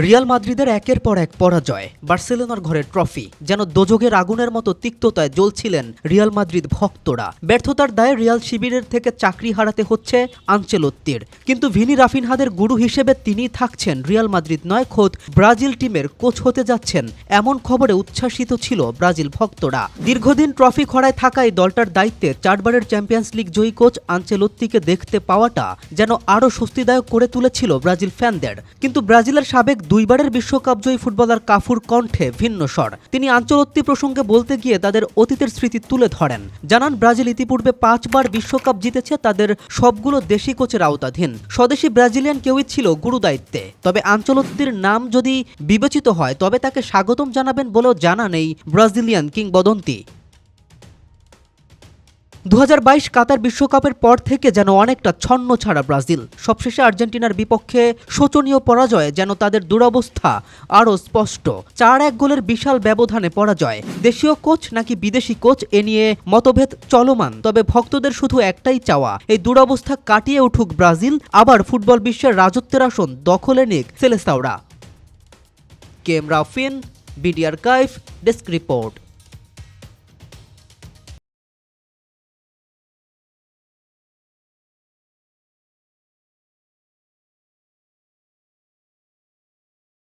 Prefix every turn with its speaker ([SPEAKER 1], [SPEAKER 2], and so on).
[SPEAKER 1] Real মাদ্রিদের একের পর এক পরাজয়, বার্সেলোনার ঘরে ট্রফি, যেন দোজখের আগুনের মতো তিক্ততায় জ্বলছিলেন রিয়াল মাদ্রিদ ভক্তরা। ব্যর্থতার দায়ে রিয়াল শিবিরের থেকে চাকরি হারাতে হচ্ছে আনচেলোত্তির, কিন্তু ভিনি রাফিনহাদের গুরু হিসেবে তিনিই থাকছেন রিয়াল মাদ্রিদ নয়, খোদ ব্রাজিল টিমের কোচ হতে যাচ্ছেন, এমন খবরে উচ্ছ্বাসিত ছিল ব্রাজিল ভক্তরা। দীর্ঘদিন ট্রফি খরায় থাকায় দলটার দায়িত্বে 4 বারের চ্যাম্পিয়ন্স লিগ জয়ী কোচ আনচেলোত্তিকে দেখতে পাওয়াটা যেন আরও স্বস্তিদায়ক করে তুলেছিল ব্রাজিল ফ্যানদের। কিন্তু ব্রাজিলের সাবেক 2 বারের বিশ্বকাপ জয়ী ফুটবলার কাফুর কণ্ঠে ভিন্ন স্বর। তিনি আনচেলোত্তি প্রসঙ্গে বলতে গিয়ে তাদের অতীতের স্মৃতি তুলে ধরেন, জানান ব্রাজিল ইতিপূর্বে 5 বার বিশ্বকাপ জিতেছে, তাদের সবগুলো দেশি কোচের আওতাধীন। স্বদেশি ব্রাজিলিয়ান কেউই ছিল গুরু দায়িত্বে। তবে আনচেলোত্তির নাম যদি বিবেচিত হয় তবে তাকে স্বাগতম জানাবেন বলেও জানান এই ব্রাজিলিয়ান কিংবদন্তি। 2022 কাতার বিশ্বকাপের পর থেকে যেন অনেকটা ছন্ন ছাড়া ব্রাজিল। সবশেষে আর্জেন্টিনার বিপক্ষে শোচনীয় পরাজয়ে যেন তাদের দুরবস্থা আরও স্পষ্ট। 4-1 গোলের বিশাল ব্যবধানে পরাজয়। দেশীয় কোচ নাকি বিদেশি কোচ, এ নিয়ে মতভেদ চলমান। তবে ভক্তদের শুধু একটাই চাওয়া, এই দুরবস্থা কাটিয়ে উঠুক ব্রাজিল, আবার ফুটবল বিশ্বের রাজত্বের আসন দখলে নিক সেলেসাওরা। কেম রাফিন, বিডি আর্কাইভ, ডেস্ক রিপোর্ট।